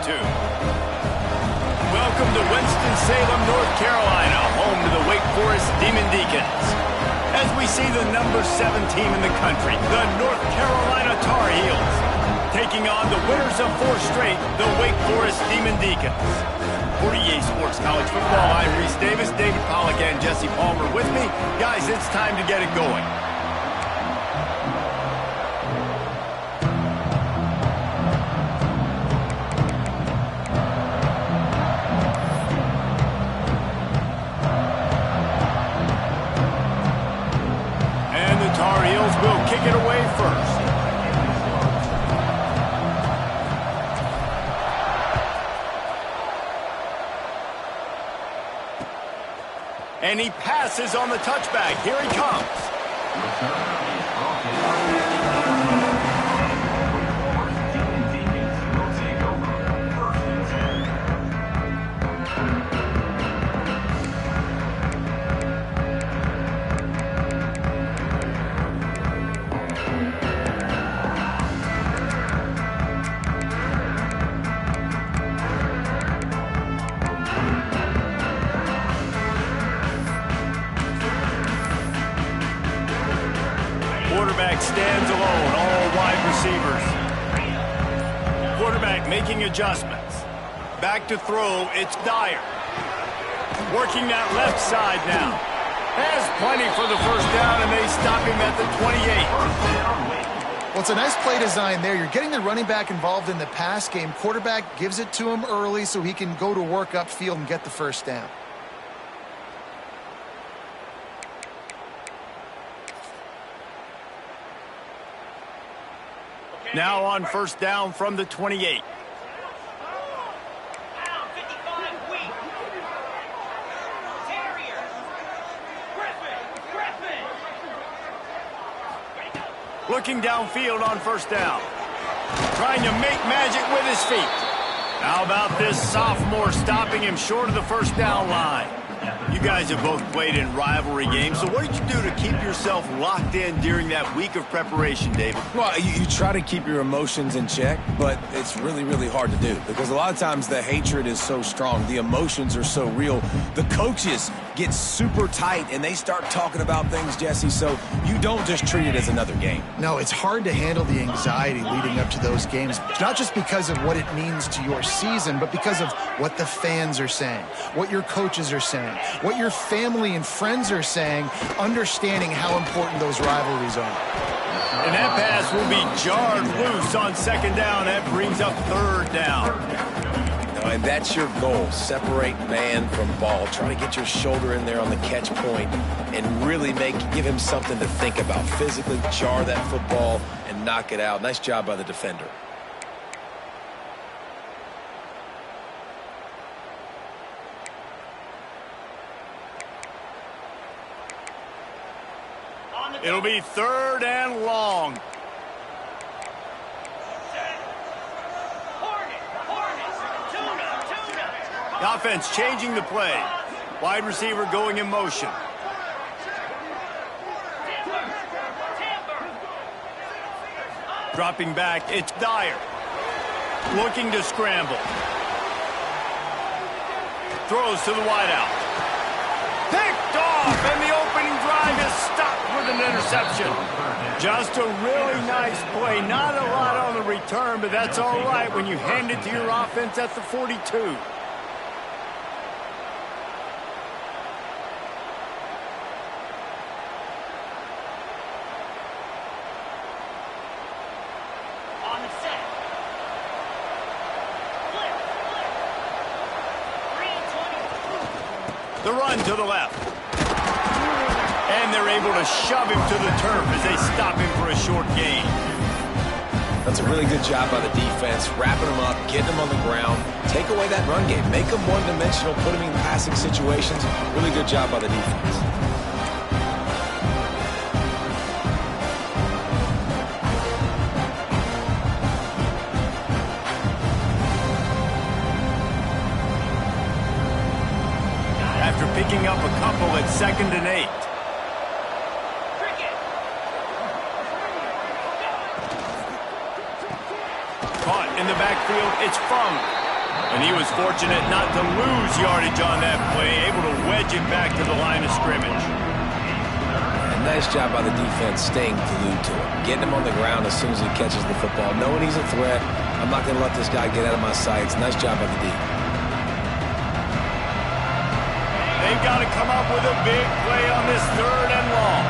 2. Welcome to Winston-Salem, North Carolina, home to the Wake Forest Demon Deacons. As we see the number 7 team in the country, the North Carolina Tar Heels, taking on the winners of 4 straight, the Wake Forest Demon Deacons. For EA Sports College Football, I'm Reese Davis, David Pollack, and Jesse Palmer with me. Guys, it's time to get it going. Tar Heels will kick it away first. And he passes on the touchback. Here he comes. Quarterback stands alone, all wide receivers. Quarterback making adjustments. Back to throw, it's Dyer. Working that left side now. Has plenty for the first down, and they stop him at the 28. Well, it's a nice play design there. You're getting the running back involved in the pass game. Quarterback gives it to him early so he can go to work upfield and get the first down. Now on first down from the 28. Looking downfield on first down. Trying to make magic with his feet. How about this sophomore stopping him short of the first down line? You guys have both played in rivalry games, so what did you do to keep yourself locked in during that week of preparation, David? Well, you try to keep your emotions in check, but it's really, really hard to do because a lot of times the hatred is so strong. The emotions are so real. The coaches get super tight, and they start talking about things, Jesse, so you don't just treat it as another game. No, it's hard to handle the anxiety leading up to those games, not just because of what it means to your season, but because of what the fans are saying, what your coaches are saying, what your family and friends are saying, understanding how important those rivalries are. And that pass will be jarred loose on second down. That brings up third down. And that's your goal. Separate man from ball. Try to get your shoulder in there on the catch point and really give him something to think about. Physically jar that football and knock it out. Nice job by the defender. It'll be third and long. The offense changing the play. Wide receiver going in motion. Dropping back, it's Dyer. Looking to scramble. Throws to the wideout. Picked off, and the opening drive is stopped with an interception. Just a really nice play. Not a lot on the return, but that's all right when you hand it to your offense at the 42. The run to the left. And they're able to shove him to the turf as they stop him for a short gain. That's a really good job by the defense, wrapping them up, getting them on the ground, take away that run game, make them one-dimensional, put them in passing situations. Really good job by the defense. After picking up a couple at 2nd and 8. Caught in the backfield, it's Fung. And he was fortunate not to lose yardage on that play, able to wedge it back to the line of scrimmage. And nice job by the defense staying glued to him, getting him on the ground as soon as he catches the football, knowing he's a threat. I'm not going to let this guy get out of my sights. Nice job by the D. They've got to come up with a big play on this 3rd and long.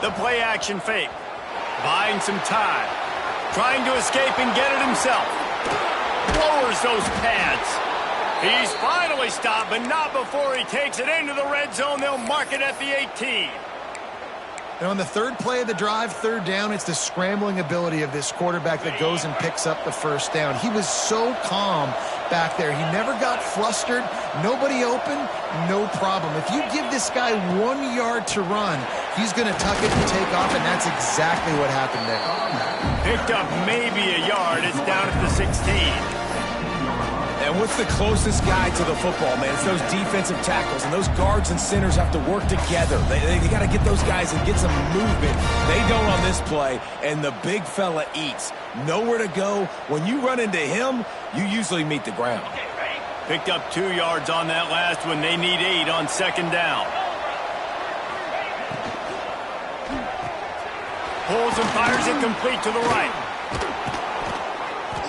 The play action fake. Buying some time. Trying to escape and get it himself. Lowers those pads. He's finally stopped, but not before he takes it into the red zone. They'll mark it at the 18. And on the 3rd play of the drive, 3rd down, it's the scrambling ability of this quarterback that goes and picks up the 1st down. He was so calm back there. He never got flustered. Nobody open, no problem. If you give this guy 1 yard to run, he's going to tuck it and take off, and that's exactly what happened there. Picked up maybe a yard. It's down at the 16. And what's the closest guy to the football, man? It's those defensive tackles, and those guards and centers have to work together. They got to get those guys and get some movement. They don't on this play, and the big fella eats. Nowhere to go. When you run into him, you usually meet the ground. Picked up 2 yards on that last one. They need 8 on 2nd down. Pulls and fires it complete to the right.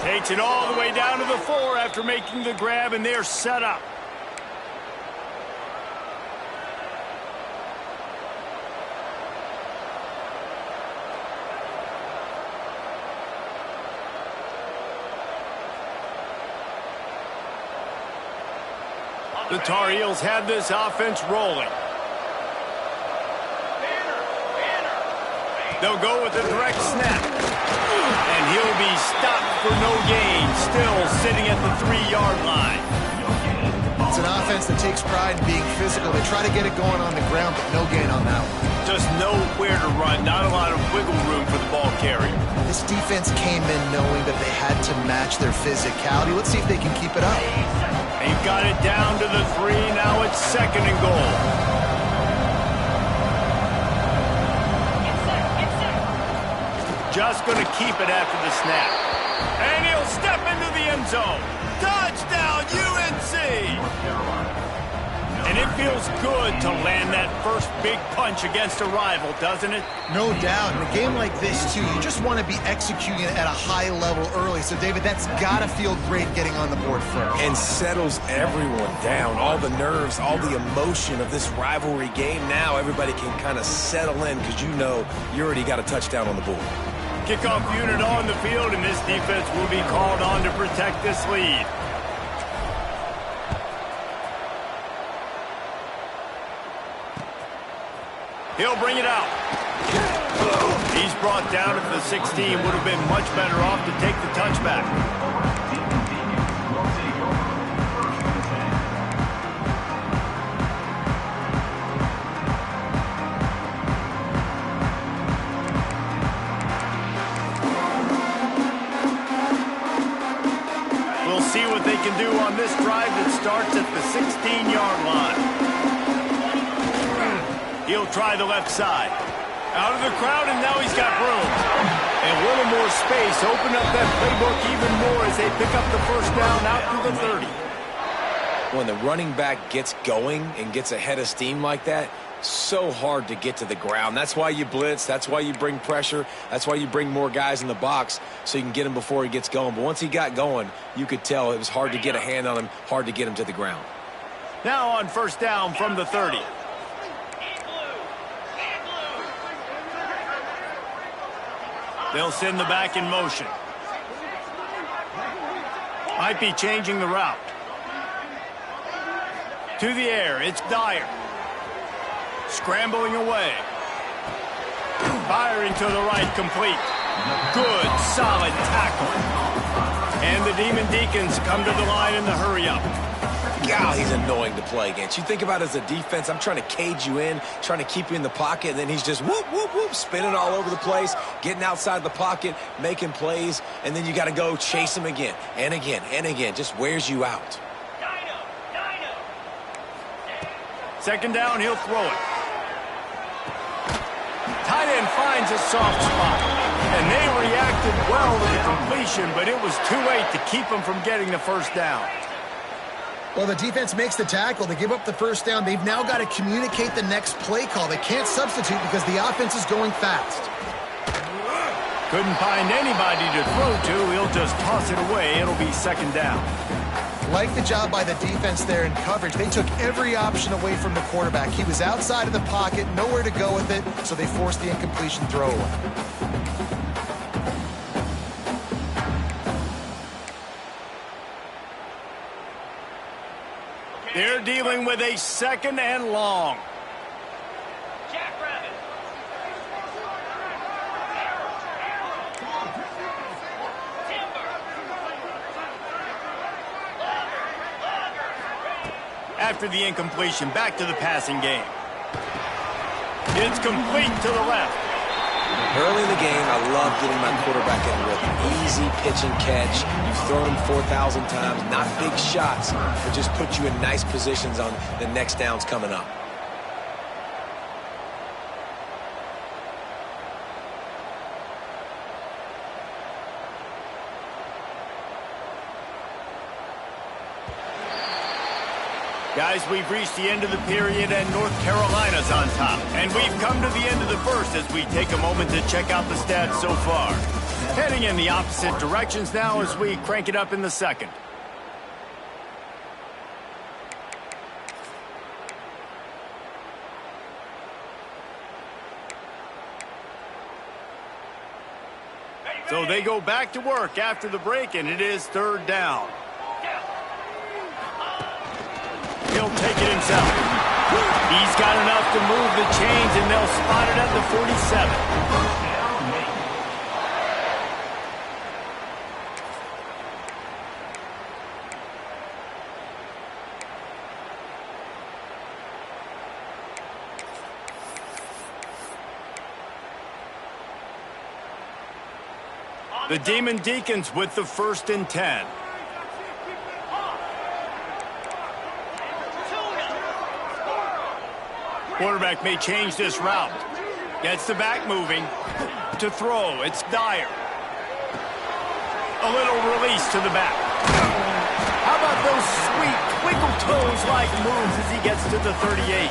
Takes it all the way down to the 4 after making the grab, and they're set up. The Tar Heels have this offense rolling. They'll go with a direct snap. And he'll be stopped for no gain, still sitting at the 3-yard line. It's an offense that takes pride in being physical. They try to get it going on the ground, but no gain on that one. Just nowhere to run, not a lot of wiggle room for the ball carrier. This defense came in knowing that they had to match their physicality. Let's see if they can keep it up. They've got it down to the 3. Now it's 2nd and goal. Just going to keep it after the snap. And he'll step into the end zone. Touchdown, UNC! And it feels good to land that first big punch against a rival, doesn't it? No doubt. In a game like this, too, you just want to be executing at a high level early. So, David, that's got to feel great getting on the board first. And settles everyone down. All the nerves, all the emotion of this rivalry game. Now everybody can kind of settle in because you know you already got a touchdown on the board. Kickoff unit on the field, and this defense will be called on to protect this lead. He'll bring it out. He's brought down at the 16. Would have been much better off to take the touchback. See what they can do on this drive that starts at the 16-yard line. He'll try the left side. Out of the crowd, and now he's got room. And a little more space. Open up that playbook even more as they pick up the 1st down out to the 30. When the running back gets going and gets ahead of steam like that, so hard to get to the ground. That's why you blitz. That's why you bring pressure. That's why you bring more guys in the box so you can get him before he gets going. But once he got going, you could tell it was hard to get a hand on him, hard to get him to the ground. Now on 1st down from the 30. They'll send the back in motion. Might be changing the route. To the air, it's Dyer. Scrambling away. Firing to the right, complete. Good, solid tackle. And the Demon Deacons come to the line in the hurry-up. God, he's annoying to play against. You think about it as a defense, I'm trying to cage you in, trying to keep you in the pocket, and then he's just whoop, whoop, whoop, spinning all over the place, getting outside the pocket, making plays, and then you got to go chase him again, and again, and again. Just wears you out. 2nd down, he'll throw it. Tight end finds a soft spot, and they reacted well to the completion, but it was too late to keep him from getting the first down. Well, the defense makes the tackle. They give up the first down. They've now got to communicate the next play call. They can't substitute because the offense is going fast. Couldn't find anybody to throw to. He'll just toss it away. It'll be second down. Like the job by the defense there in coverage. They took every option away from the quarterback. He was outside of the pocket, nowhere to go with it, so they forced the incompletion throwaway. They're dealing with a second and long. After the incompletion, back to the passing game. It's complete to the left. Early in the game, I love getting my quarterback in rhythm. Easy pitch and catch. You've thrown him 4,000 times. Not big shots, but just put you in nice positions on the next downs coming up. Guys, we've reached the end of the period and North Carolina's on top. And we've come to the end of the first as we take a moment to check out the stats so far. Heading in the opposite directions now as we crank it up in the second. So they go back to work after the break, and it is third down. He'll take it himself. He's got enough to move the chains, and they'll spot it at the 47. The Demon Deacons with the 1st and 10. Quarterback may change this route. Gets the back moving. To throw, it's Dyer. A little release to the back. How about those sweet twinkle toes-like moves as he gets to the 38?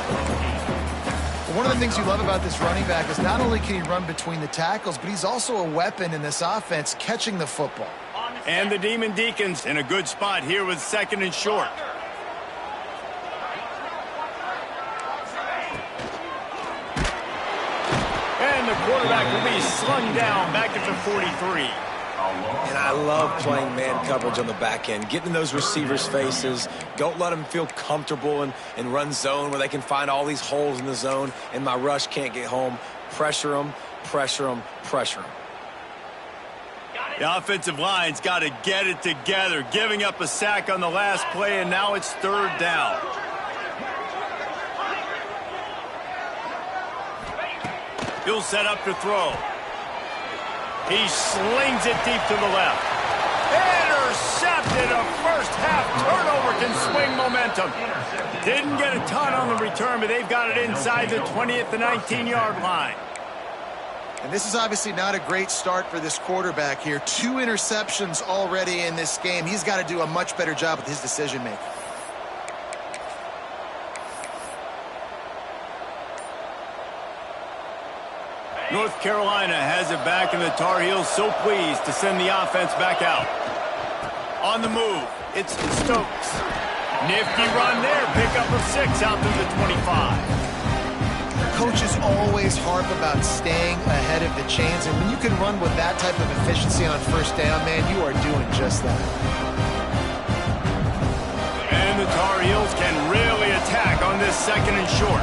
One of the things you love about this running back is not only can he run between the tackles, but he's also a weapon in this offense catching the football. And the Demon Deacons in a good spot here with 2nd and short. And the quarterback will be slung down back at the 43. And I love playing man coverage on the back end, getting in those receivers' faces. Don't let them feel comfortable and run zone where they can find all these holes in the zone and my rush can't get home. Pressure them, pressure them, pressure them. The offensive line's got to get it together, giving up a sack on the last play, and now it's third down. He'll set up to throw. He slings it deep to the left. Intercepted. A first-half turnover can swing momentum. Didn't get a ton on the return, but they've got it inside the 20 at the 19-yard line. And this is obviously not a great start for this quarterback here. 2 interceptions already in this game. He's got to do a much better job with his decision-making. North Carolina has it back, and the Tar Heels so pleased to send the offense back out. On the move, it's Stokes. Nifty run there, pick up of 6 out to the 25. Coaches always harp about staying ahead of the chains, and when you can run with that type of efficiency on first down, man, you are doing just that. And the Tar Heels can really attack on this 2nd and short.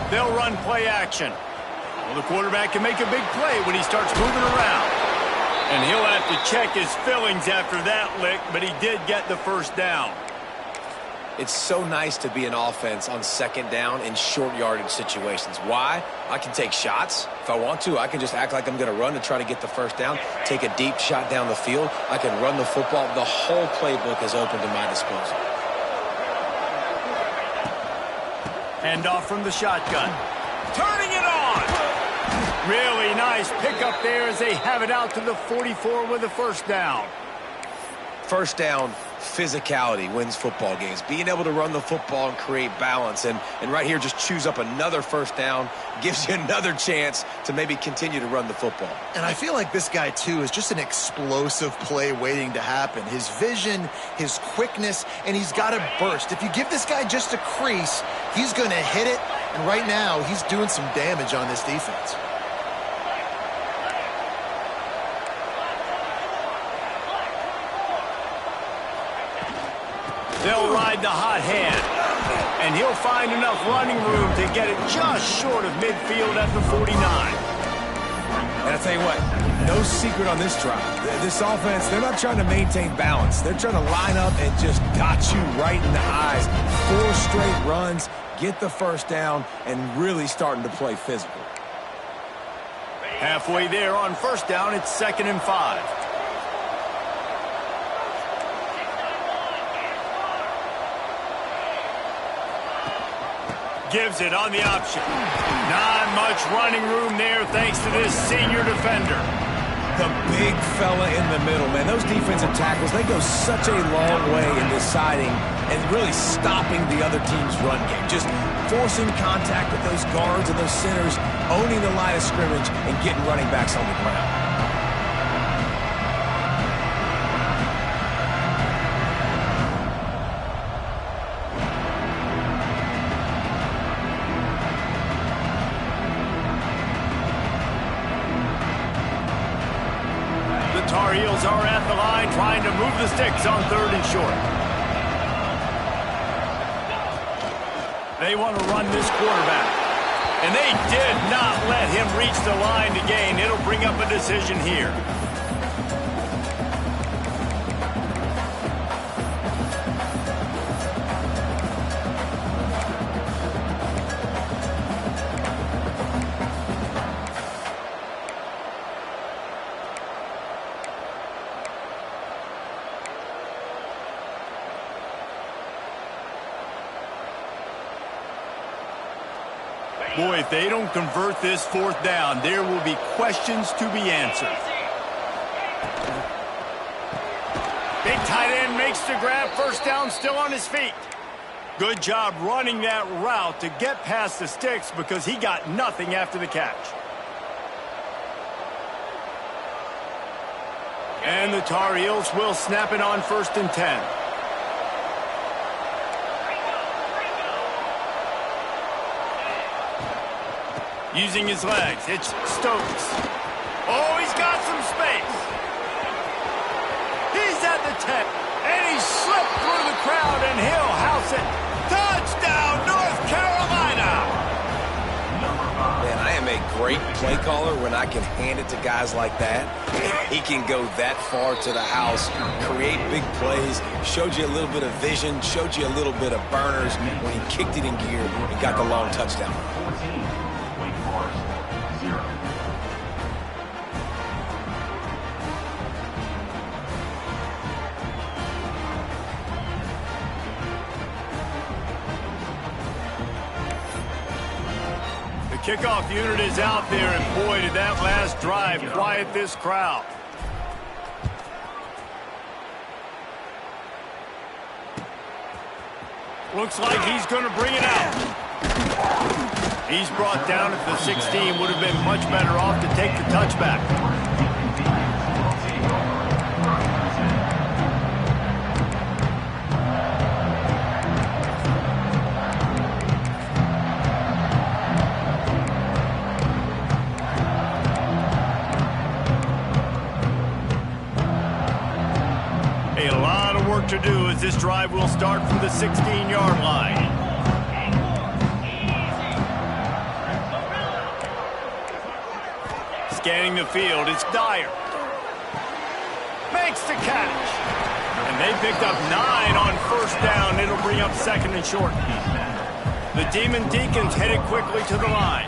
They'll run play action. Well, the quarterback can make a big play when he starts moving around. And he'll have to check his fillings after that lick, but he did get the first down. It's so nice to be an offense on 2nd down in short yardage situations. Why? I can take shots. If I want to, I can just act like I'm going to run to try to get the first down, take a deep shot down the field. I can run the football. The whole playbook is open to my disposal. Hand off from the shotgun. Turning it on. Really nice pickup there as they have it out to the 44 with a first down. First down, physicality wins football games. Being able to run the football and create balance. And right here, just choose up another first down, gives you another chance to maybe continue to run the football. And I feel like this guy, too, is just an explosive play waiting to happen. His vision, his quickness, and he's got a burst. If you give this guy just a crease, he's going to hit it. And right now, he's doing some damage on this defense. They'll ride the hot hand, and he'll find enough running room to get it just short of midfield at the 49. And I tell you what, no secret on this drive. This offense, they're not trying to maintain balance. They're trying to line up and just dot you right in the eyes. 4 straight runs, get the first down, and really starting to play physical. Halfway there on first down, it's 2nd and 5. Gives it on the option. Not much running room there thanks to this senior defender. The big fella in the middle, man. Those defensive tackles, they go such a long way in deciding and really stopping the other team's run game. Just forcing contact with those guards and those centers, owning the line of scrimmage, and getting running backs on the ground. Tar Heels are at the line trying to move the sticks on 3rd and short. They want to run this quarterback. And they did not let him reach the line to gain. It'll bring up a decision here. Boy, if they don't convert this 4th down, there will be questions to be answered. Big tight end makes the grab. First down, still on his feet. Good job running that route to get past the sticks because he got nothing after the catch. And the Tar Heels will snap it on 1st and 10. Using his legs, it's Stokes. Oh, he's got some space. He's at the 10, and he slipped through the crowd, and he'll house it. Touchdown, North Carolina! Man, I am a great play caller when I can hand it to guys like that. He can go that far to the house, create big plays, showed you a little bit of vision, showed you a little bit of burners when he kicked it in gear and got the long touchdown. Kickoff unit is out there, and boy, did that last drive quiet this crowd. Looks like he's going to bring it out. He's brought down at the 16. Would have been much better off to take the touchback. To do as this drive will start from the 16-yard line. Scanning the field, it's Dyer. Makes the catch. And they picked up 9 on first down. It'll bring up 2nd and short. The Demon Deacons headed quickly to the line.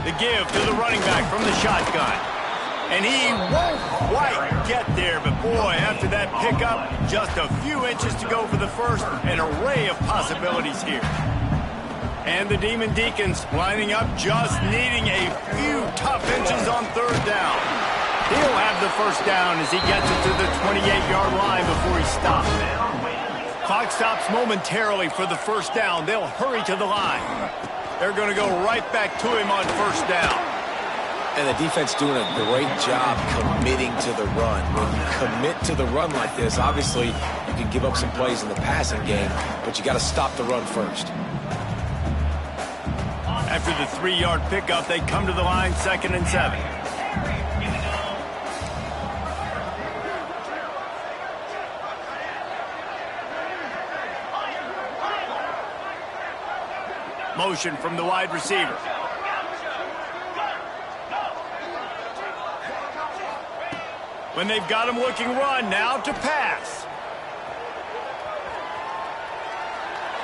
The give to the running back from the shotgun. And he won't quite get there, but boy, after that pickup, just a few inches to go for the first. An array of possibilities here. And the Demon Deacons lining up, just needing a few tough inches on third down. He'll have the first down as he gets it to the 28-yard line before he stops. Clock stops momentarily for the first down. They'll hurry to the line. They're going to go right back to him on first down. And the defense doing a great job committing to the run. When you commit to the run like this, obviously you can give up some plays in the passing game, but you got to stop the run first. After the 3-yard pickup, they come to the line, 2nd and 7. Motion from the wide receiver. When they've got him looking run, now to pass.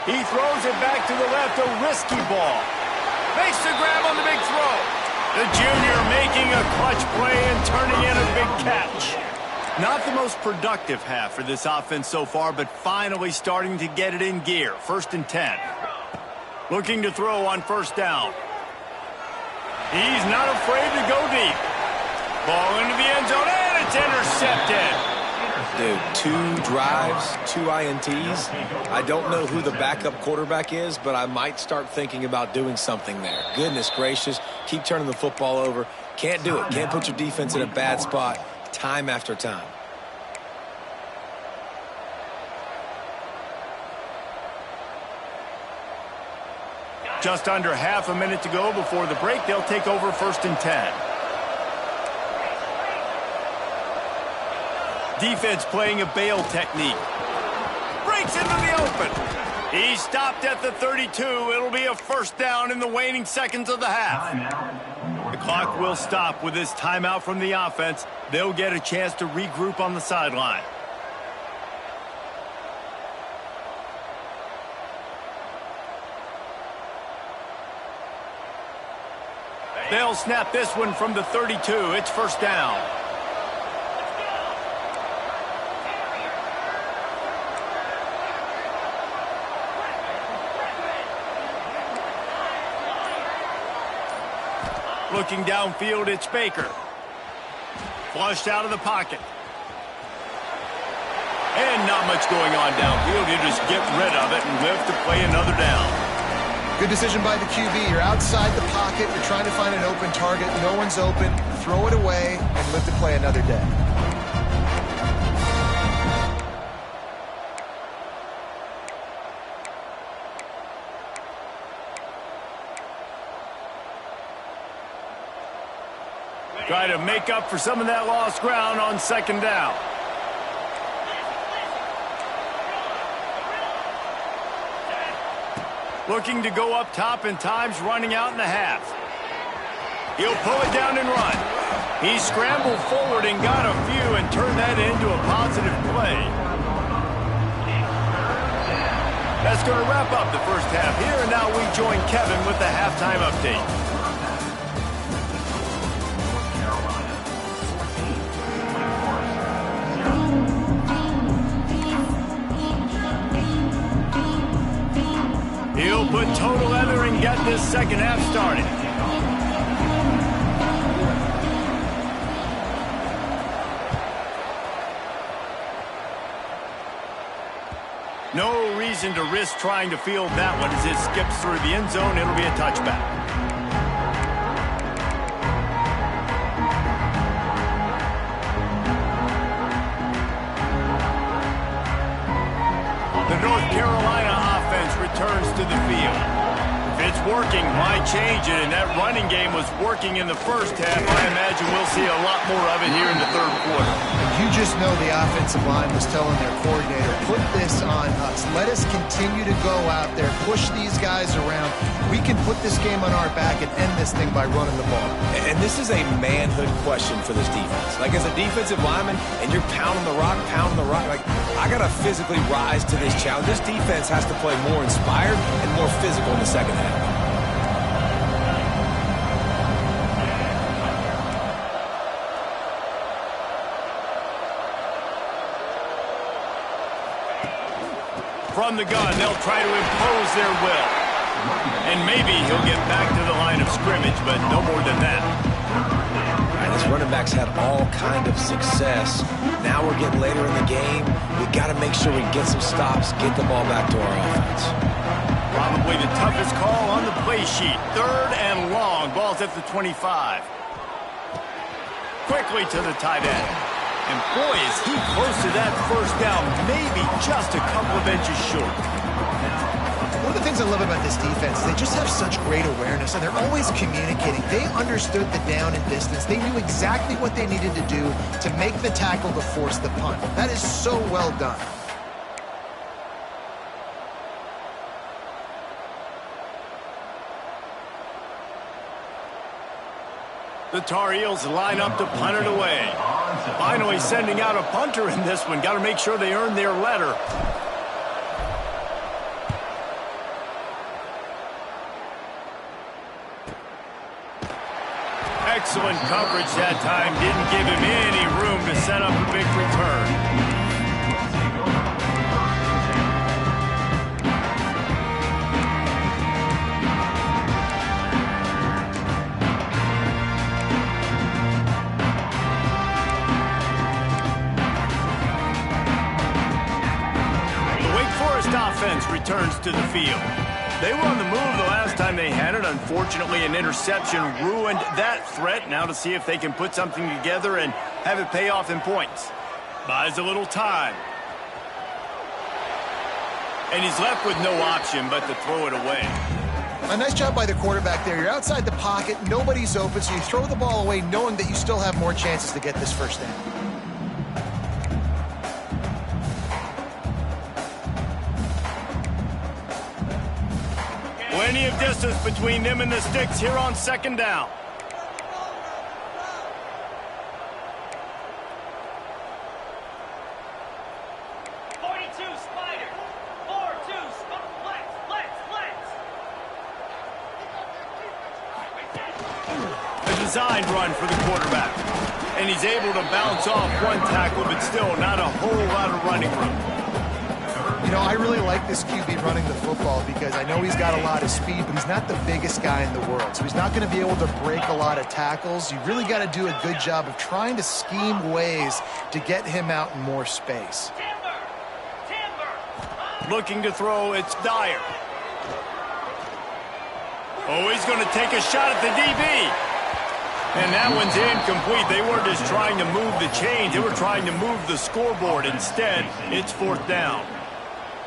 He throws it back to the left, a risky ball. Makes the grab on the big throw. The junior making a clutch play and turning in a big catch. Not the most productive half for this offense so far, but finally starting to get it in gear. 1st and 10. Looking to throw on first down. He's not afraid to go deep. Ball into the end zone, and it's intercepted. Dude, 2 drives, 2 INTs. I don't know who the backup quarterback is, but I might start thinking about doing something there. Goodness gracious, keep turning the football over. Can't do it. Can't put your defense in a bad spot time after time. Just under half a minute to go before the break. They'll take over 1st and 10. Defense playing a bail technique. Breaks into the open. He stopped at the 32. It'll be a first down in the waning seconds of the half. The clock will stop with this timeout from the offense. They'll get a chance to regroup on the sideline. They'll snap this one from the 32. It's first down. Looking downfield, it's Baker. Flushed out of the pocket. And not much going on downfield. You just get rid of it and live to play another down. Good decision by the QB. You're outside the pocket. You're trying to find an open target. No one's open. Throw it away and live to play another day. Try to make up for some of that lost ground on 2nd down. Looking to go up top and time's running out in the half. He'll pull it down and run. He scrambled forward and got a few and turned that into a positive play. That's going to wrap up the first half here, and now we join Kevin with the halftime update. He'll put total leather and get this second half started. No reason to risk trying to field that one as it skips through the end zone. It'll be a touchback. The North Carolina offense returns to the field. If it's working, why change it? And that running game was working in the first half. I imagine we'll see a lot more of it here in the third quarter. You just know the offensive line was telling their coordinator, put this on us. Let us continue to go out there, push these guys around. We can put this game on our back and end this thing by running the ball. And this is a manhood question for this defense. Like, as a defensive lineman, and you're pounding the rock, like, I got to physically rise to this challenge. This defense has to play more inspired and more physical in the second half. From the gun, they'll try to impose their will. And maybe he'll get back to the line of scrimmage, but no more than that. All right, this running back's had all kind of success. Now we're getting later in the game. We got to make sure we get some stops, get the ball back to our offense. Probably the toughest call on the play sheet. 3rd and long. Ball's at the 25. Quickly to the tight end. And boy, is he close to that first down. Maybe just a couple of inches short. One of the things I love about this defense is they just have such great awareness, and they're always communicating. They understood the down and distance. They knew exactly what they needed to do to make the tackle to force the punt. That is so well done. The Tar Heels line up to punt it away. Finally sending out a punter in this one. Got to make sure they earn their letter. Excellent coverage that time. Didn't give him any room to set up a big return. Offense returns to the field. They were on the move the last time they had it. Unfortunately, an interception ruined that threat. Now to see if they can put something together and have it pay off in points. Buys a little time. And he's left with no option but to throw it away. A nice job by the quarterback there. You're outside the pocket, nobody's open, so you throw the ball away knowing that you still have more chances to get this first down. Plenty of distance between them and the sticks here on 2nd down. A designed run for the quarterback. And he's able to bounce off one tackle, but still not a whole lot of running room. You know, I really like this QB running the football because I know he's got a lot of speed, but he's not the biggest guy in the world. So he's not going to be able to break a lot of tackles. You really got to do a good job of trying to scheme ways to get him out in more space. Looking to throw, it's Dyer. Oh, he's going to take a shot at the DB. And that one's incomplete. They weren't just trying to move the chains. They were trying to move the scoreboard. Instead, it's 4th down.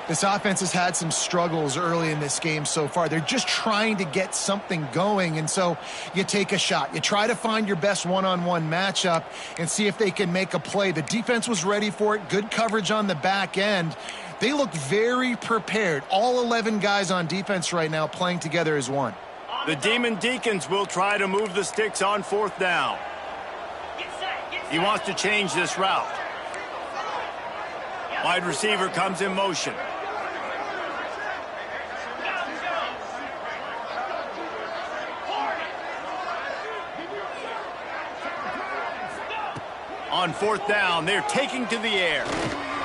This offense has had some struggles early in this game so far. They're just trying to get something going, and so you take a shot. You try to find your best one-on-one matchup and see if they can make a play. The defense was ready for it. Good coverage on the back end. They look very prepared. All 11 guys on defense right now playing together as one. The Demon Deacons will try to move the sticks on 4th down. He wants to change this route. Wide receiver comes in motion. On 4th down, they're taking to the air.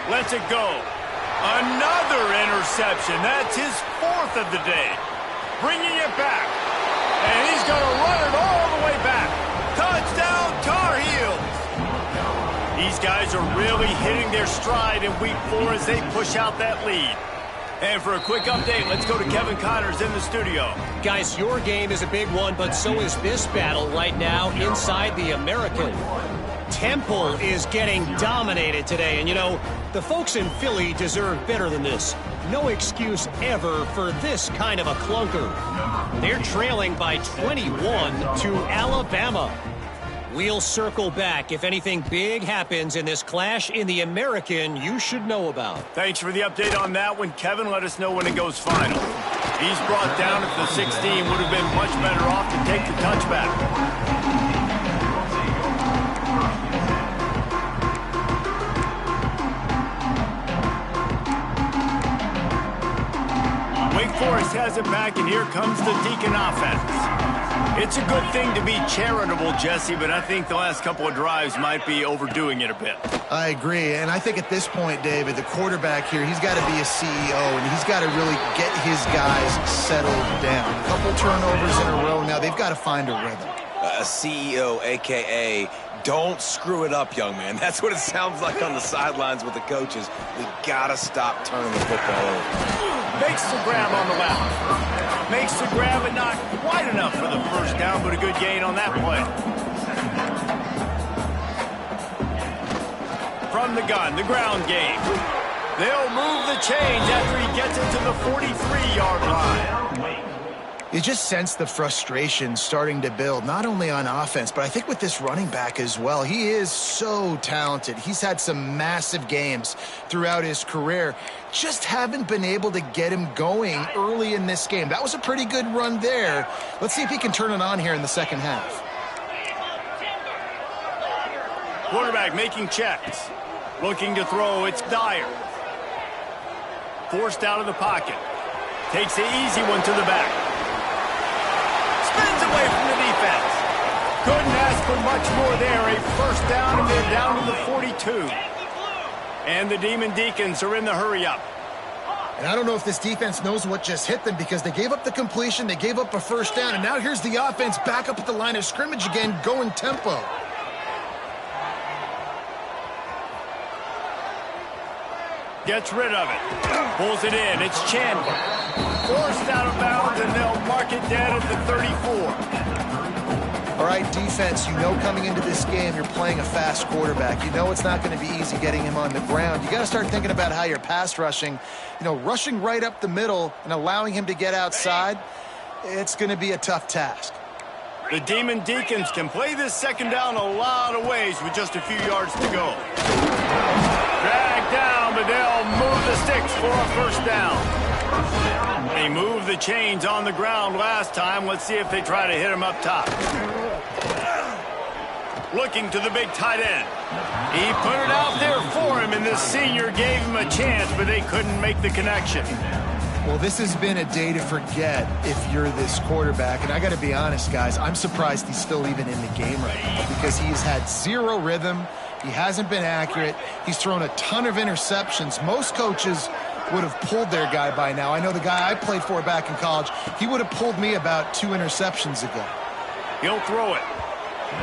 Lets it go. Another interception. That's his 4th of the day. Bringing it back. And he's going to run it all the way back. Touchdown, Tar Heels. These guys are really hitting their stride in week 4 as they push out that lead. And for a quick update, let's go to Kevin Connors in the studio. Guys, your game is a big one, but so is this battle right now inside the American. Temple is getting dominated today, and you know, the folks in Philly deserve better than this. No excuse ever for this kind of a clunker. They're trailing by 21 to Alabama. We'll circle back if anything big happens in this clash in the American you should know about. Thanks for the update on that one, Kevin. Let us know when it goes final. He's brought down at the 16. Would have been much better off to take the touchback. Wake Forest has it back, and here comes the Deacon offense. It's a good thing to be charitable, Jesse, but I think the last couple of drives might be overdoing it a bit. I agree, and I think at this point, David, the quarterback here, he's got to be a CEO, and he's got to really get his guys settled down. A couple turnovers in a row now. They've got to find a rhythm. A CEO, a.k.a. don't screw it up, young man. That's what it sounds like on the sidelines with the coaches. We got to stop turning the football over. Makes the grab on the left. Makes the grab and not quite enough for the first down, but a good gain on that play. From the gun, the ground game. They'll move the chains after he gets into the 43-yard line. You just sense the frustration starting to build, not only on offense, but I think with this running back as well. He is so talented. He's had some massive games throughout his career. Just haven't been able to get him going early in this game. That was a pretty good run there. Let's see if he can turn it on here in the second half. Quarterback making checks. Looking to throw, it's Dyer. Forced out of the pocket. Takes the easy one to the back. Spins away from the defense. Couldn't ask for much more there. A first down, and they're down to the 42. And the Demon Deacons are in the hurry-up. And I don't know if this defense knows what just hit them because they gave up the completion, they gave up a first down, and now here's the offense back up at the line of scrimmage again, going tempo. Gets rid of it. Pulls it in. It's Chandler. Forced out of bounds, and they'll mark it dead at the 34. All right, defense, you know coming into this game you're playing a fast quarterback. You know it's not going to be easy getting him on the ground. You got to start thinking about how you're pass rushing. You know, rushing right up the middle and allowing him to get outside, it's going to be a tough task. The Demon Deacons can play this second down a lot of ways with just a few yards to go. Dragged down, but they'll move the sticks for a first down. They moved the chains on the ground last time. Let's see if they try to hit him up top. Looking to the big tight end. He put it out there for him, and the senior gave him a chance, but they couldn't make the connection. Well, this has been a day to forget if you're this quarterback. And I got to be honest, guys, I'm surprised he's still even in the game right now because he's had zero rhythm. He hasn't been accurate. He's thrown a ton of interceptions. Most coaches would have pulled their guy by now. I know the guy I played for back in college, he would have pulled me about 2 interceptions ago. He'll throw it.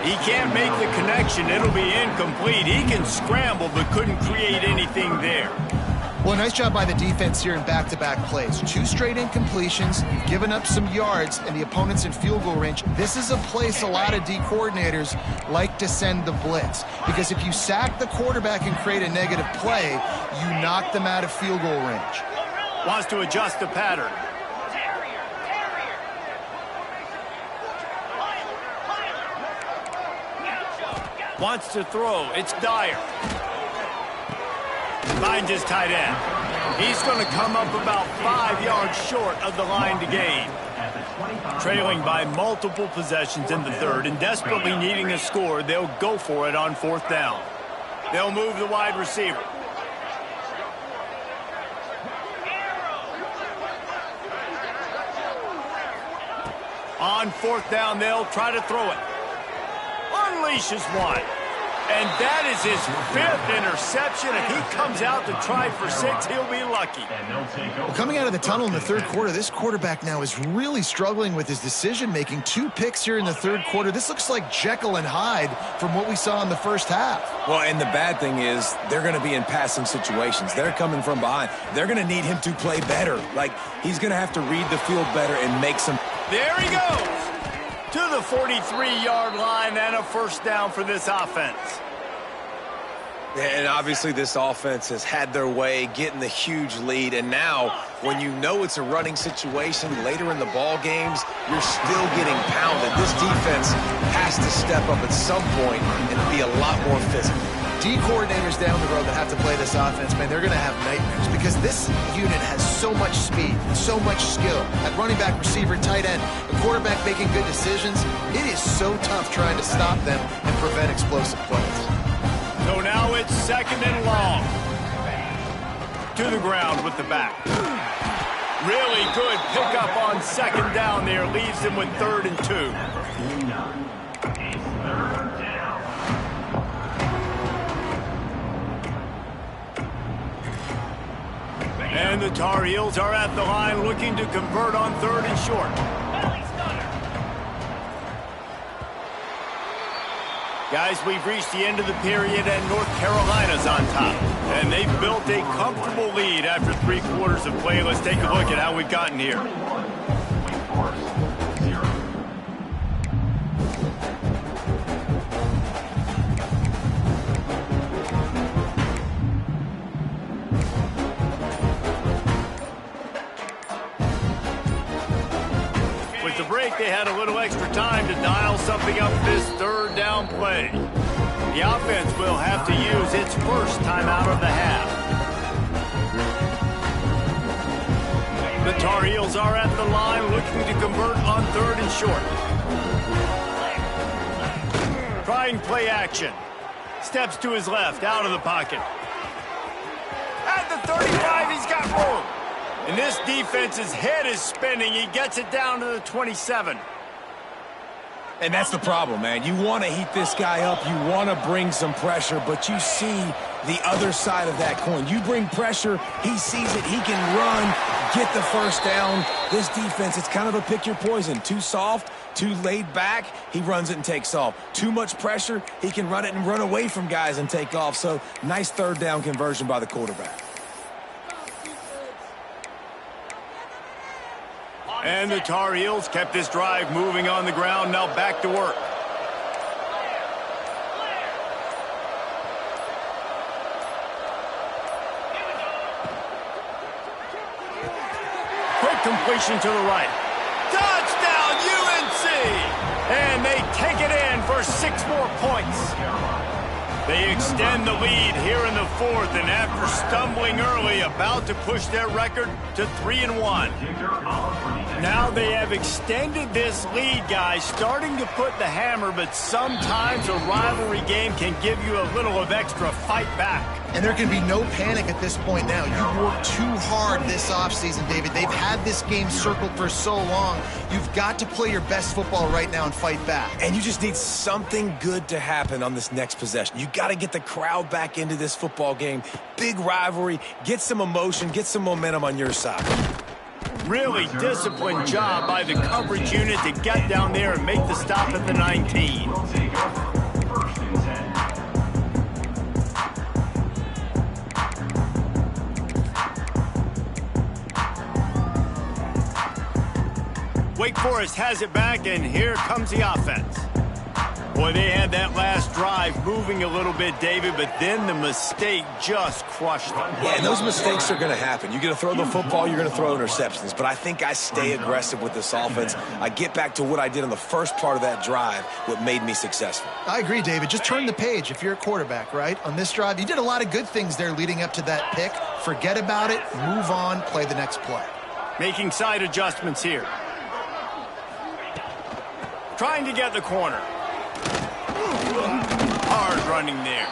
He can't make the connection. It'll be incomplete. He can scramble but couldn't create anything there. Well, nice job by the defense here in back-to-back plays. 2 straight incompletions. You've given up some yards, and the opponent's in field goal range. This is a place a lot of D coordinators like to send the blitz. Because if you sack the quarterback and create a negative play, you knock them out of field goal range. Wants to adjust the pattern. Wants to throw. It's Dyer. Finds his tight end. He's going to come up about 5 yards short of the line to gain. Trailing by multiple possessions in the third and desperately needing a score, they'll go for it on 4th down. They'll move the wide receiver. On 4th down, they'll try to throw it. Unleashes one. And that is his 5th interception. If he comes out to try for 6, he'll be lucky. Well, coming out of the tunnel in the third quarter, this quarterback now is really struggling with his decision-making. 2 picks here in the third quarter. This looks like Jekyll and Hyde from what we saw in the first half. Well, and the bad thing is they're going to be in passing situations. They're coming from behind. They're going to need him to play better. Like, he's going to have to read the field better and make some... There he goes! To the 43-yard line and a first down for this offense. And obviously this offense has had their way, getting the huge lead. And now, when you know it's a running situation later in the ball games, you're still getting pounded. This defense has to step up at some point and be a lot more physical. D coordinators down the road that have to play this offense, man, they're going to have nightmares because this unit has so much speed, so much skill. At running back, receiver, tight end, the quarterback making good decisions, it is so tough trying to stop them and prevent explosive plays. So now it's 2nd and long. To the ground with the back. Really good pickup on second down there. Leaves him with 3rd and 2. And the Tar Heels are at the line looking to convert on 3rd and short. Guys, we've reached the end of the period and North Carolina's on top. And they've built a comfortable lead after 3 quarters of play. Let's take a look at how we've gotten here. With the break, they had a little extra time to dial something up this 3rd down play. The offense will have to use its first timeout of the half. The Tar Heels are at the line looking to convert on 3rd and short. Trying play action. Steps to his left, out of the pocket. At the 35, he's got room. And this defense's head is spinning. He gets it down to the 27. And that's the problem, man. You want to heat this guy up. You want to bring some pressure, but you see the other side of that coin. You bring pressure, he sees it, he can run, get the first down. This defense, it's kind of a pick your poison. Too soft, too laid back, he runs it and takes off. Too much pressure, he can run it and run away from guys and take off. So nice 3rd down conversion by the quarterback. And the Tar Heels kept this drive moving on the ground. Now back to work. Quick completion to the right. Touchdown, UNC! And they take it in for 6 more points. They extend the lead here in the 4th, and after stumbling early, about to push their record to 3-1. Now they have extended this lead, guys, starting to put the hammer, but sometimes a rivalry game can give you a little of extra fight back. And there can be no panic at this point now. You worked too hard this offseason, David. They've had this game circled for so long. You've got to play your best football right now and fight back. And you just need something good to happen on this next possession. You got to get the crowd back into this football game. Big rivalry. Get some emotion. Get some momentum on your side. Really disciplined job by the coverage unit to get down there and make the stop at the 19. Wake Forest has it back, and here comes the offense. Boy, they had that last drive moving a little bit, David, but then the mistake just crushed them. Yeah, and those mistakes are going to happen. You're going to throw the football, you're going to throw interceptions. But I think I stay aggressive with this offense. I get back to what I did in the first part of that drive, what made me successful. I agree, David. Just turn the page if you're a quarterback, right? On this drive, you did a lot of good things there leading up to that pick. Forget about it, move on, play the next play. Making side adjustments here. Trying to get the corner. Hard running there.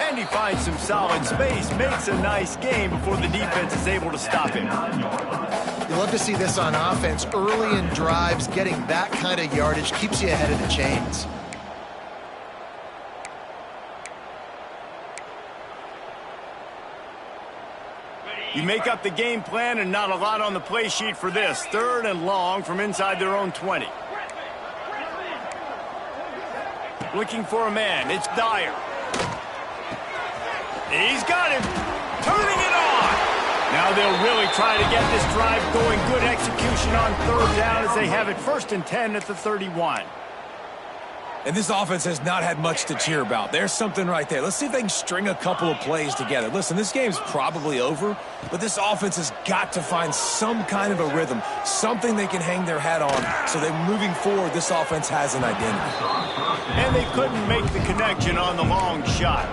And he finds some solid space. Makes a nice game before the defense is able to stop him. You love to see this on offense. Early in drives, getting that kind of yardage keeps you ahead of the chains. You make up the game plan and not a lot on the play sheet for this. 3rd and long from inside their own 20. Looking for a man. It's Dyer. He's got him. Turning it on. Now they'll really try to get this drive going. Good execution on 3rd down as they have it 1st and 10 at the 31. And this offense has not had much to cheer about. There's something right there. Let's see if they can string a couple of plays together. Listen, this game's probably over, but this offense has got to find some kind of a rhythm, something they can hang their hat on so that moving forward, this offense has an identity. And they couldn't make the connection on the long shot.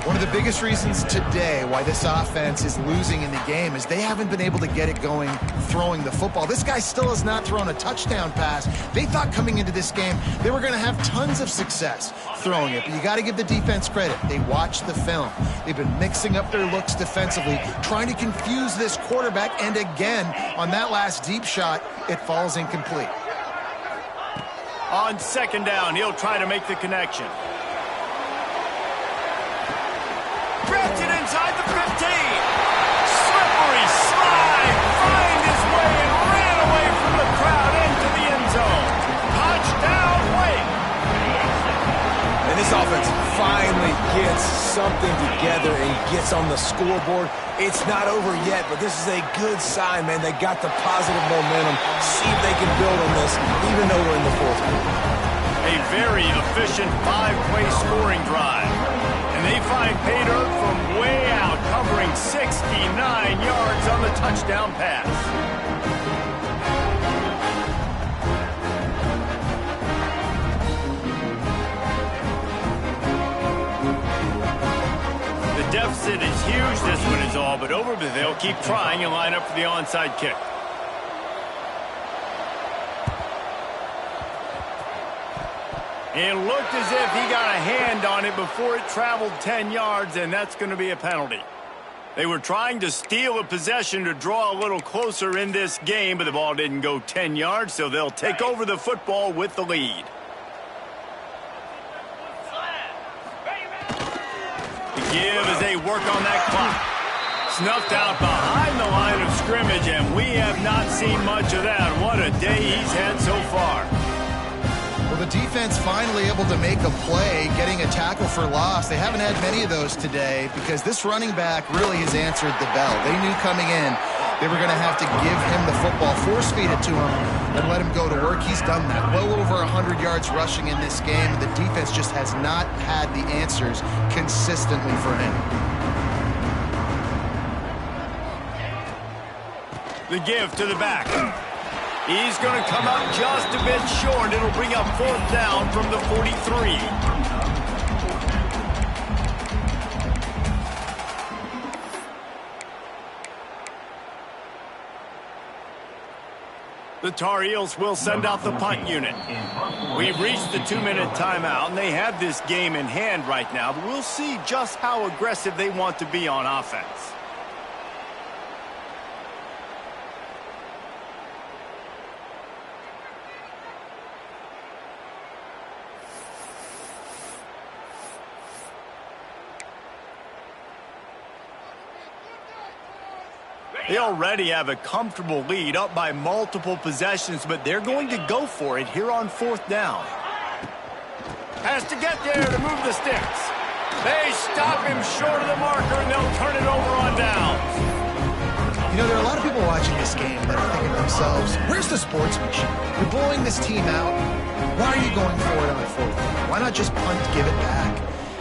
One of the biggest reasons today why this offense is losing in the game is they haven't been able to get it going throwing the football. This guy still has not thrown a touchdown pass. They thought coming into this game they were going to have tons of success throwing it, but you got to give the defense credit. They watched the film. They've been mixing up their looks defensively, trying to confuse this quarterback, and again, on that last deep shot, it falls incomplete. On second down, he'll try to make the connection. Drafted inside the 15. Slippery slide. Find his way and ran away from the crowd into the end zone. Touchdown, Wake. And this offense finally gets something together and gets on the scoreboard. It's not over yet, but this is a good sign, man. They got the positive momentum. See if they can build on this, even though we're in the fourth quarter. A very efficient 5-play scoring drive. And they find pay dirt from way out, covering 69 yards on the touchdown pass. The deficit is huge. This one is all but over, but they'll keep trying and line up for the onside kick. It looked as if he got a hand on it before it traveled 10 yards, and that's going to be a penalty. They were trying to steal a possession to draw a little closer in this game, but the ball didn't go 10 yards, so they'll take over the football with the lead. The give as they work on that clock. Snuffed out behind the line of scrimmage, and we have not seen much of that. What a day he's had so far. Well, the defense finally able to make a play, getting a tackle for loss. They haven't had many of those today because this running back really has answered the bell. They knew coming in they were going to have to give him the football, force feed it to him, and let him go to work. He's done that. Well over 100 yards rushing in this game, and the defense just has not had the answers consistently for him. The give to the back. He's going to come up just a bit short. It'll bring up fourth down from the 43. The Tar Heels will send out the punt unit. We've reached the 2-minute timeout, and they have this game in hand right now, but we'll see just how aggressive they want to be on offense. They already have a comfortable lead, up by multiple possessions, but they're going to go for it here on fourth down. Has to get there to move the sticks. They stop him short of the marker, and they'll turn it over on downs. You know, there are a lot of people watching this game that are thinking to themselves, where's the sportsmanship? You're blowing this team out. Why are you going for it on fourth down? Why not just punt, give it back,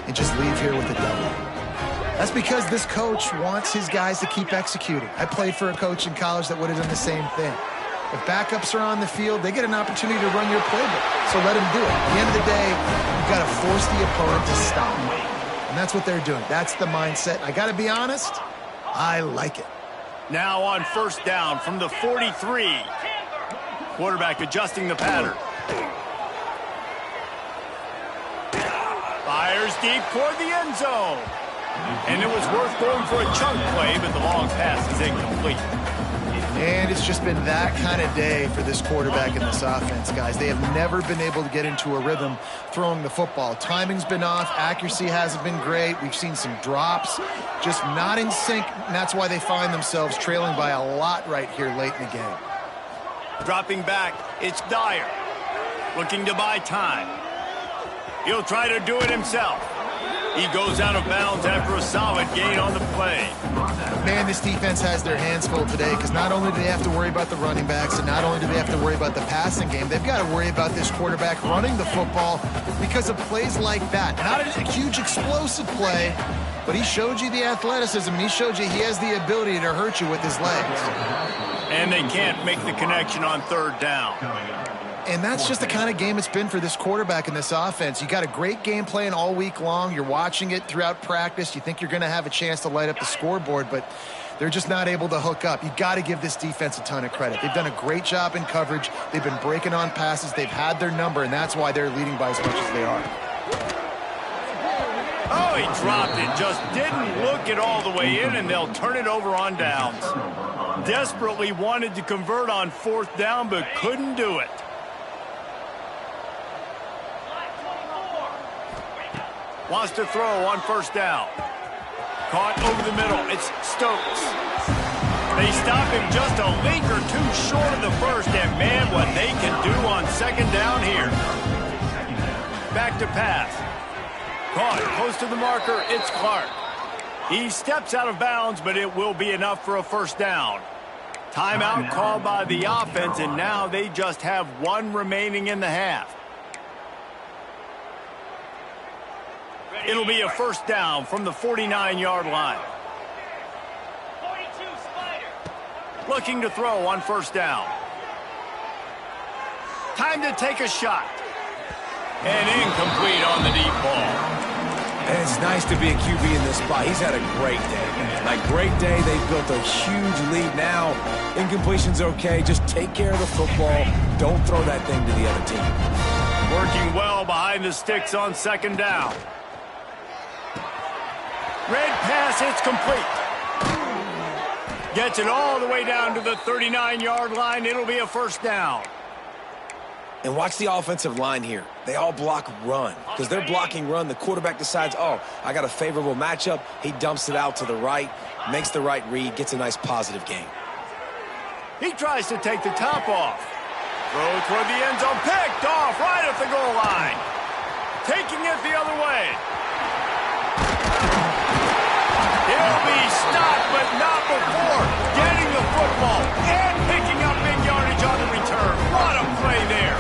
and just leave here with a double? That's because this coach wants his guys to keep executing. I played for a coach in college that would have done the same thing. If backups are on the field, they get an opportunity to run your playbook, so let them do it. At the end of the day, you've got to force the opponent to stop. And that's what they're doing. That's the mindset. I got to be honest, I like it. Now on first down from the 43. Quarterback adjusting the pattern. Fires deep toward the end zone. And it was worth going for a chunk play, but the long pass is incomplete. And it's just been that kind of day for this quarterback and this offense, guys. They have never been able to get into a rhythm throwing the football. Timing's been off. Accuracy hasn't been great. We've seen some drops, just not in sync. And that's why they find themselves trailing by a lot right here late in the game. Dropping back, it's Dyer. Looking to buy time. He'll try to do it himself. He goes out of bounds after a solid gain on the play. Man, this defense has their hands full today because not only do they have to worry about the running backs and not only do they have to worry about the passing game, they've got to worry about this quarterback running the football because of plays like that. Not a huge explosive play, but he showed you the athleticism. He showed you he has the ability to hurt you with his legs. And they can't make the connection on third down. And that's just the kind of game it's been for this quarterback in this offense. You got a great game plan all week long. You're watching it throughout practice. You think you're going to have a chance to light up the scoreboard, but they're just not able to hook up. You got to give this defense a ton of credit. They've done a great job in coverage. They've been breaking on passes. They've had their number, and that's why they're leading by as much as they are. Oh, he dropped it. Just didn't look it all the way in, and they'll turn it over on downs. Desperately wanted to convert on 4th down, but couldn't do it. Wants to throw on 1st down. Caught over the middle. It's Stokes. They stop him just a link or two short of the first, and man, what they can do on 2nd down here. Back to pass. Caught close to the marker. It's Clark. He steps out of bounds, but it will be enough for a 1st down. Timeout called by the offense, and now they just have 1 remaining in the half. It'll be a 1st down from the 49-yard line. Looking to throw on 1st down. Time to take a shot. And incomplete on the deep ball. And it's nice to be a QB in this spot. He's had a great day. Like, great day. They've built a huge lead now. Incompletion's okay. Just take care of the football. Don't throw that thing to the other team. Working well behind the sticks on 2nd down. Red pass, it's complete. Gets it all the way down to the 39-yard line. It'll be a 1st down. And watch the offensive line here. They all block run. Because they're blocking run, the quarterback decides, oh, I got a favorable matchup. He dumps it out to the right, makes the right read, gets a nice positive gain. He tries to take the top off. Throw toward the end zone. Picked off right at the goal line. Taking it the other way. He'll be stopped, but not before getting the football and picking up big yardage on the return. What a play there.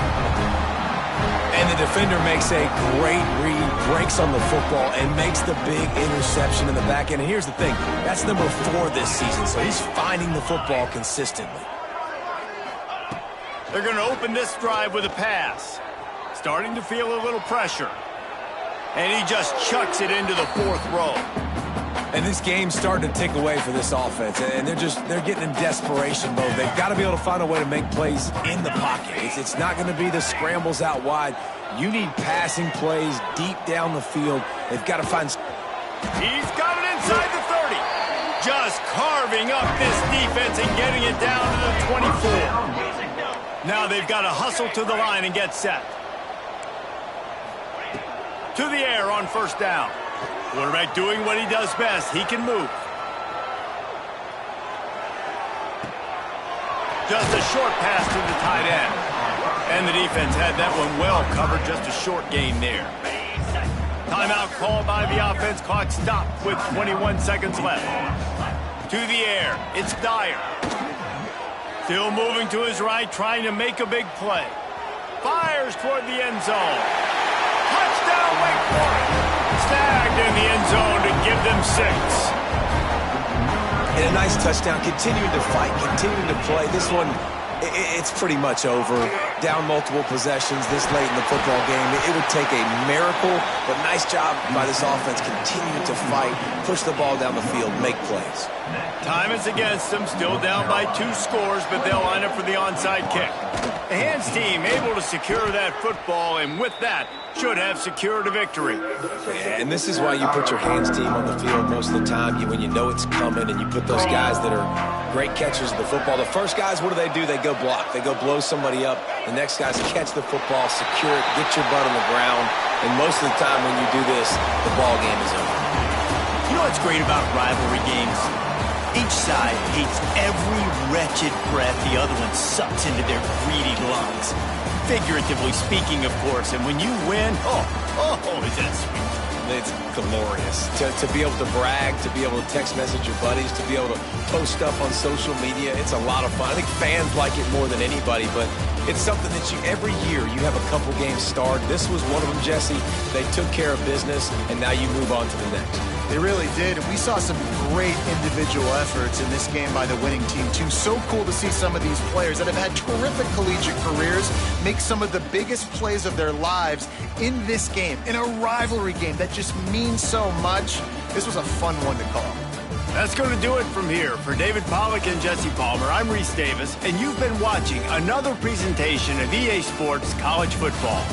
And the defender makes a great read, breaks on the football, and makes the big interception in the back end. And here's the thing, that's number 4 this season, so he's finding the football consistently. They're going to open this drive with a pass. Starting to feel a little pressure. And he just chucks it into the 4th row. And this game's starting to tick away for this offense, and they're getting in desperation mode. They've got to be able to find a way to make plays in the pocket. It's not going to be the scrambles out wide. You need passing plays deep down the field. They've got to find... He's got it inside the 30. Just carving up this defense and getting it down to the 24. Now they've got to hustle to the line and get set. To the air on 1st down. Quarterback doing what he does best. He can move. Just a short pass to the tight end. And the defense had that one well covered. Just a short gain there. Timeout called by the offense. Clock stopped with 21 seconds left. To the air. It's Dyer. Still moving to his right, trying to make a big play. Fires toward the end zone. Touchdown, Wake Forest. Snagged in the end zone to give them 6. And a nice touchdown, continuing to fight, continuing to play. This one, it's pretty much over. Down multiple possessions this late in the football game. It would take a miracle, but nice job by this offense continuing to fight, push the ball down the field, make plays. Time is against them, still down by 2 scores, but they'll line up for the onside kick. The hands team able to secure that football, and with that, should have secured a victory. And this is why you put your hands team on the field most of the time, when you know it's coming, and you put those guys that are great catchers of the football. The first guys, what do? They go block. They go blow somebody up. The next guys catch the football, secure it, get your butt on the ground, and most of the time when you do this, the ball game is over. You know what's great about rivalry games? Each side hates every wretched breath the other one sucks into their greedy lungs. Figuratively speaking, of course. And when you win, is that sweet. It's glorious. To be able to brag, to be able to text message your buddies, to be able to post stuff on social media, it's a lot of fun. I think fans like it more than anybody, but it's something that every year you have a couple games start. This was one of them, Jesse. They took care of business, and now you move on to the next. They really did, and we saw some great individual efforts in this game by the winning team, too. So cool to see some of these players that have had terrific collegiate careers make some of the biggest plays of their lives in this game, in a rivalry game that just means so much. This was a fun one to call. That's going to do it from here. For David Pollack and Jesse Palmer, I'm Reese Davis, and you've been watching another presentation of EA Sports College Football.